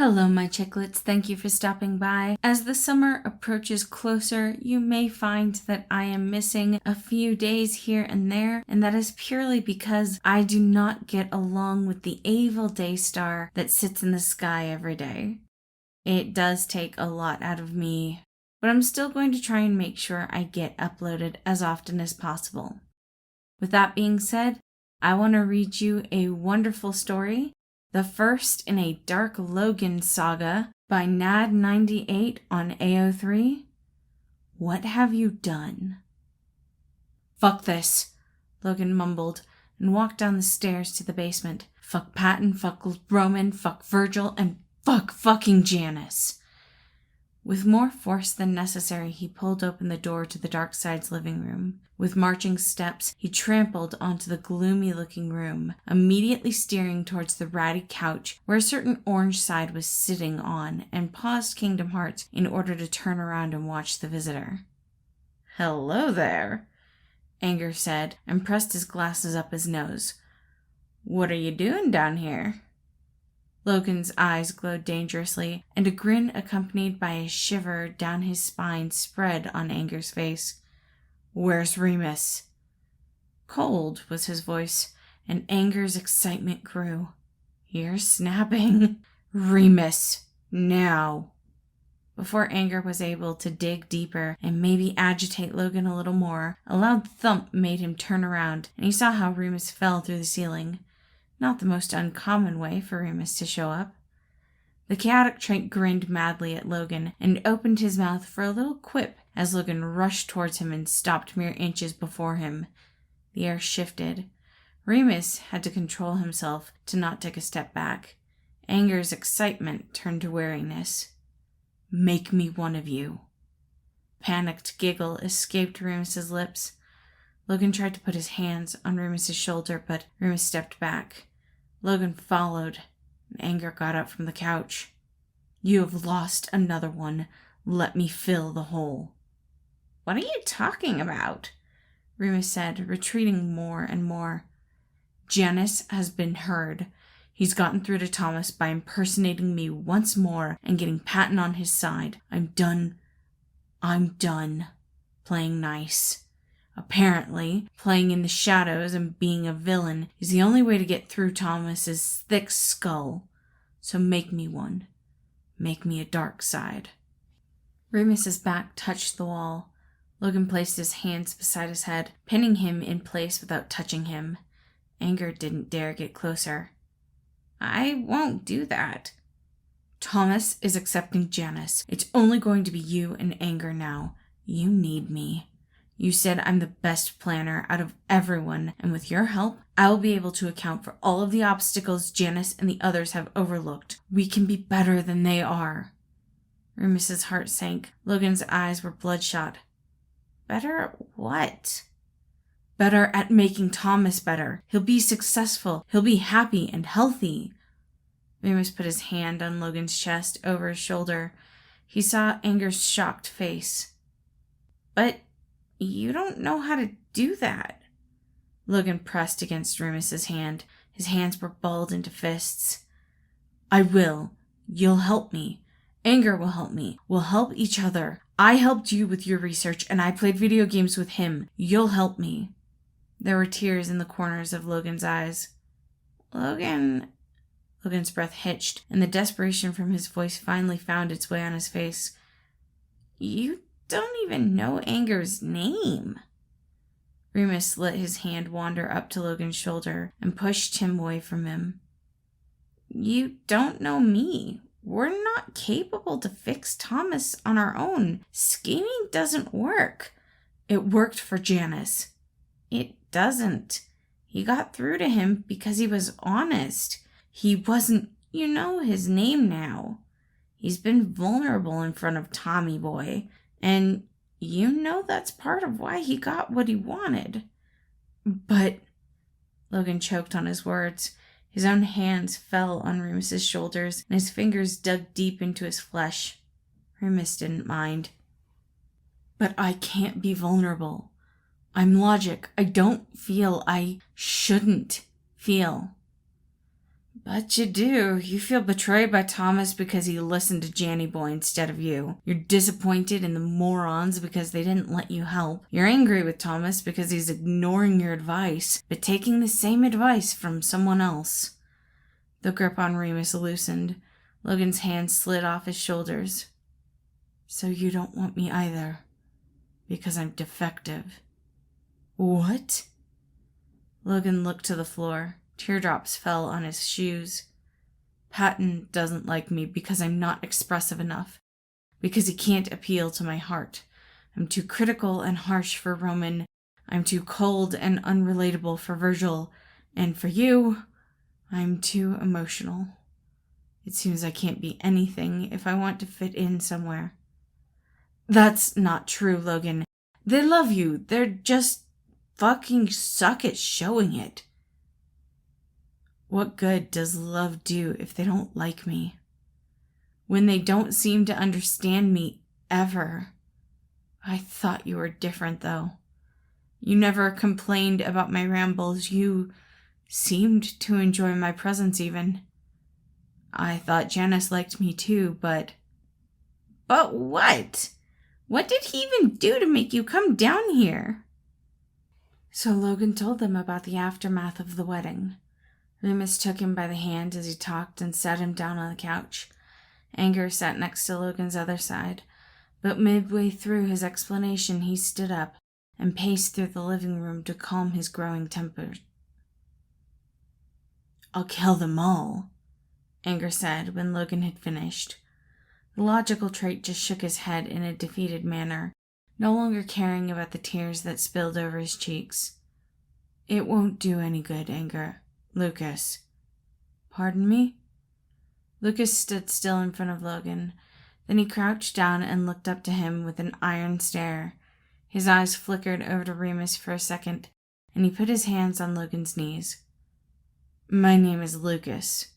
Hello, my chicklets. Thank you for stopping by. As the summer approaches closer, you may find that I am missing a few days here and there, and that is purely because I do not get along with the evil day star that sits in the sky every day. It does take a lot out of me, but I'm still going to try and make sure I get uploaded as often as possible. With that being said, I want to read you a wonderful story, the first in a dark Logan saga by Nad98 on AO3. What have you done? Fuck this, Logan mumbled and walked down the stairs to the basement. Fuck Patton, fuck Roman, fuck Virgil, and fuck fucking Janice. With more force than necessary, he pulled open the door to the dark side's living room. With marching steps, he trampled onto the gloomy-looking room, immediately steering towards the ratty couch where a certain orange side was sitting on, and paused Kingdom Hearts in order to turn around and watch the visitor. "Hello there," Anger said, and pressed his glasses up his nose. "What are you doing down here?" Logan's eyes glowed dangerously, and a grin accompanied by a shiver down his spine spread on Anger's face. "Where's Remus?" Cold was his voice, and Anger's excitement grew. "You're snapping. Remus, now." Before Anger was able to dig deeper and maybe agitate Logan a little more, a loud thump made him turn around, and he saw how Remus fell through the ceiling. Not the most uncommon way for Remus to show up. The chaotic trait grinned madly at Logan and opened his mouth for a little quip as Logan rushed towards him and stopped mere inches before him. The air shifted. Remus had to control himself to not take a step back. Anger's excitement turned to wariness. "Make me one of you." Panicked giggle escaped Remus's lips. Logan tried to put his hands on Remus's shoulder, but Remus stepped back. Logan followed, and Anger got up from the couch. "You have lost another one. Let me fill the hole." "What are you talking about?" Remus said, retreating more and more. "Janice has been heard. He's gotten through to Thomas by impersonating me once more and getting Patton on his side. I'm done playing nice. Apparently, playing in the shadows and being a villain is the only way to get through Thomas's thick skull. So make me one. Make me a dark side." Remus's back touched the wall. Logan placed his hands beside his head, pinning him in place without touching him. Anger didn't dare get closer. "I won't do that." "Thomas is accepting Janice. It's only going to be you and Anger now. You need me. You said I'm the best planner out of everyone, and with your help, I'll be able to account for all of the obstacles Janice and the others have overlooked. We can be better than they are." Remus's heart sank. Logan's eyes were bloodshot. "Better at what?" "Better at making Thomas better. He'll be successful. He'll be happy and healthy." Remus put his hand on Logan's chest over his shoulder. He saw Anger's shocked face. "But you don't know how to do that." Logan pressed against Remus's hand. His hands were balled into fists. "I will. You'll help me. Anger will help me. We'll help each other. I helped you with your research, and I played video games with him. You'll help me." There were tears in the corners of Logan's eyes. Logan's breath hitched, and the desperation from his voice finally found its way on his face. "You don't even know Anger's name." Remus let his hand wander up to Logan's shoulder and pushed him away from him. "You don't know me. We're not capable to fix Thomas on our own. Scheming doesn't work. It worked for Janice." "It doesn't. He got through to him because he was honest. He wasn't, you know his name now. He's been vulnerable in front of Tommy Boy. And you know that's part of why he got what he wanted." "But..." Logan choked on his words. His own hands fell on Remus's shoulders, and his fingers dug deep into his flesh. Remus didn't mind. "But I can't be vulnerable. I'm logic. I don't feel I shouldn't feel." But you do. You feel betrayed by Thomas because he listened to Janny Boy instead of you. You're disappointed in the morons because they didn't let you help. You're angry with Thomas because he's ignoring your advice, but taking the same advice from someone else. The grip on Remus loosened. Logan's hand slid off his shoulders. So you don't want me either. Because I'm defective. What? Logan looked to the floor. Teardrops fell on his shoes. Patton doesn't like me because I'm not expressive enough. Because he can't appeal to my heart. I'm too critical and harsh for Roman. I'm too cold and unrelatable for Virgil. And for you, I'm too emotional. It seems I can't be anything if I want to fit in somewhere. That's not true, Logan. They love you. They're just fucking suck at showing it. What good does love do if they don't like me? When they don't seem to understand me ever. I thought you were different, though. You never complained about my rambles. You seemed to enjoy my presence, even. I thought Janice liked me, too, but... But what? What did he even do to make you come down here? So Logan told them about the aftermath of the wedding. Remus took him by the hand as he talked and sat him down on the couch. Anger sat next to Logan's other side, but midway through his explanation he stood up and paced through the living room to calm his growing temper. I'll kill them all, Anger said when Logan had finished. The logical trait just shook his head in a defeated manner, no longer caring about the tears that spilled over his cheeks. It won't do any good, Anger. Lucas. Pardon me? Lucas stood still in front of Logan. Then he crouched down and looked up to him with an iron stare. His eyes flickered over to Remus for a second, and he put his hands on Logan's knees. My name is Lucas.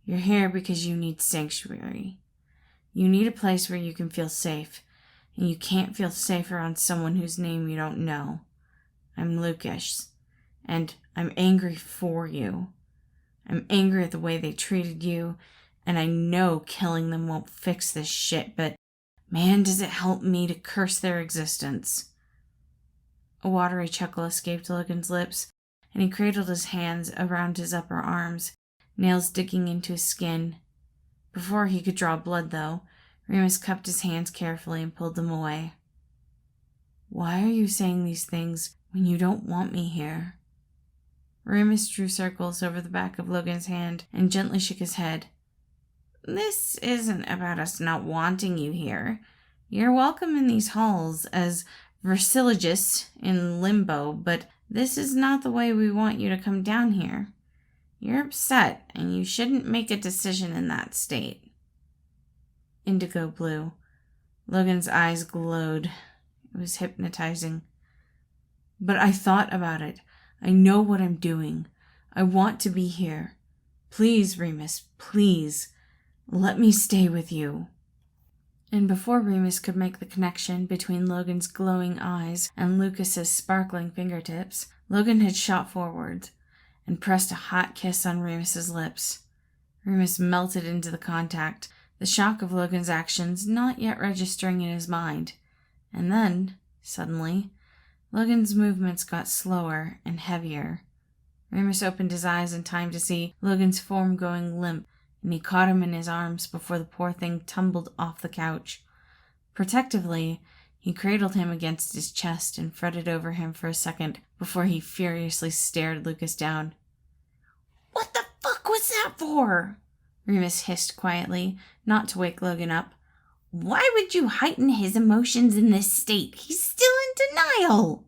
You're here because you need sanctuary. You need a place where you can feel safe, and you can't feel safe around someone whose name you don't know. I'm Lucas, and I'm angry for you. I'm angry at the way they treated you, and I know killing them won't fix this shit, but man, does it help me to curse their existence. A watery chuckle escaped Logan's lips, and he cradled his hands around his upper arms, nails digging into his skin. Before he could draw blood, though, Remus cupped his hands carefully and pulled them away. Why are you saying these things when you don't want me here? Remus drew circles over the back of Logan's hand and gently shook his head. This isn't about us not wanting you here. You're welcome in these halls as Versilogists in limbo, but this is not the way we want you to come down here. You're upset, and you shouldn't make a decision in that state. Indigo blue. Logan's eyes glowed. It was hypnotizing. But I thought about it. I know what I'm doing. I want to be here. Please, Remus, please. Let me stay with you. And before Remus could make the connection between Logan's glowing eyes and Lucas's sparkling fingertips, Logan had shot forward and pressed a hot kiss on Remus's lips. Remus melted into the contact, the shock of Logan's actions not yet registering in his mind. And then, suddenly, Logan's movements got slower and heavier. Remus opened his eyes in time to see Logan's form going limp, and he caught him in his arms before the poor thing tumbled off the couch. Protectively, he cradled him against his chest and fretted over him for a second before he furiously stared Lucas down. What the fuck was that for? Remus hissed quietly, not to wake Logan up. Why would you heighten his emotions in this state? He's still in denial.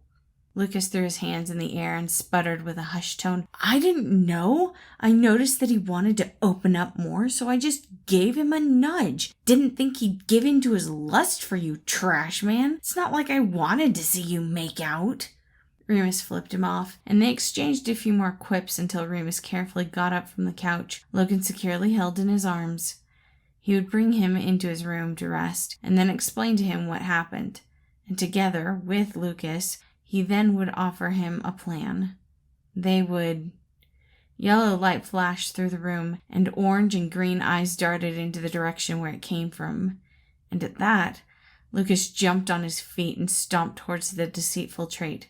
Lucas threw his hands in the air and sputtered with a hushed tone. I didn't know. I noticed that he wanted to open up more, so I just gave him a nudge. Didn't think he'd give in to his lust for you, trash man. It's not like I wanted to see you make out. Remus flipped him off, and they exchanged a few more quips until Remus carefully got up from the couch, Logan securely held in his arms. He would bring him into his room to rest, and then explain to him what happened. And together, with Lucas, he then would offer him a plan. They would Yellow light flashed through the room, and orange and green eyes darted into the direction where it came from. And at that, Lucas jumped on his feet and stomped towards the deceitful trait.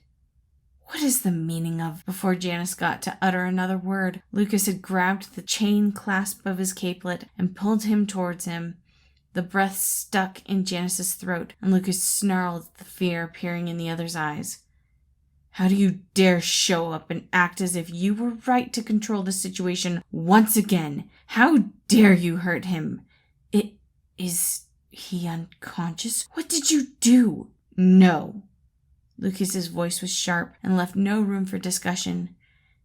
What is the meaning of? Before Janice got to utter another word, Lucas had grabbed the chain clasp of his capelet and pulled him towards him. The breath stuck in Janice's throat, and Lucas snarled at the fear appearing in the other's eyes. How do you dare show up and act as if you were right to control the situation once again? How dare you hurt him? Is he unconscious? What did you do? No. Lucas's voice was sharp and left no room for discussion.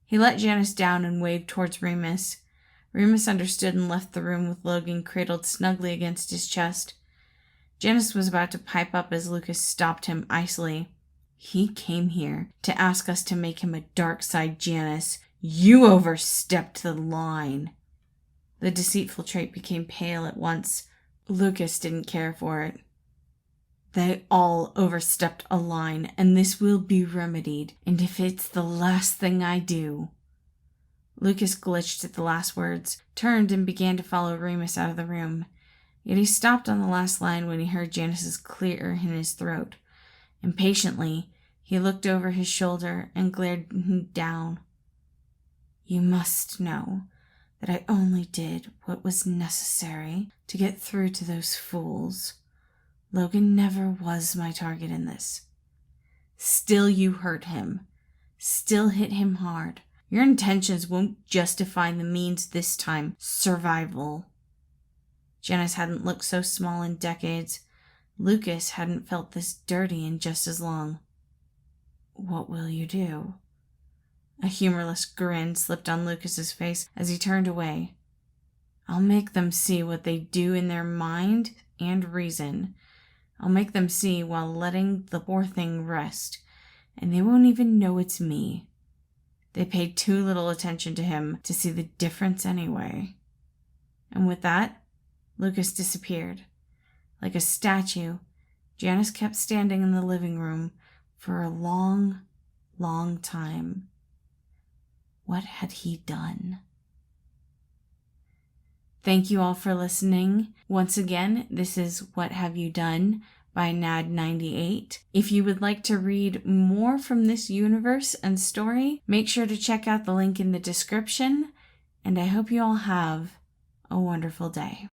He let Janice down and waved towards Remus. Remus understood and left the room with Logan cradled snugly against his chest. Janice was about to pipe up as Lucas stopped him icily. He came here to ask us to make him a dark side Janice. You overstepped the line. The deceitful trait became pale at once. Lucas didn't care for it. They all overstepped a line, and this will be remedied, and if it's the last thing I do. Lucas glitched at the last words, turned and began to follow Remus out of the room. Yet he stopped on the last line when he heard Janice's clear in his throat. Impatiently, he looked over his shoulder and glared down. You must know that I only did what was necessary to get through to those fools. Logan never was my target in this. Still you hurt him. Still hit him hard. Your intentions won't justify the means this time. Survival. Janice hadn't looked so small in decades. Lucas hadn't felt this dirty in just as long. What will you do? A humorless grin slipped on Lucas's face as he turned away. I'll make them see what they do in their mind and reason. I'll make them see while letting the poor thing rest, and they won't even know it's me. They paid too little attention to him to see the difference anyway. And with that, Lucas disappeared. Like a statue, Janice kept standing in the living room for a long, long time. What had he done? Thank you all for listening. Once again, this is What Have You Done by Nad98. If you would like to read more from this universe and story, make sure to check out the link in the description, and I hope you all have a wonderful day.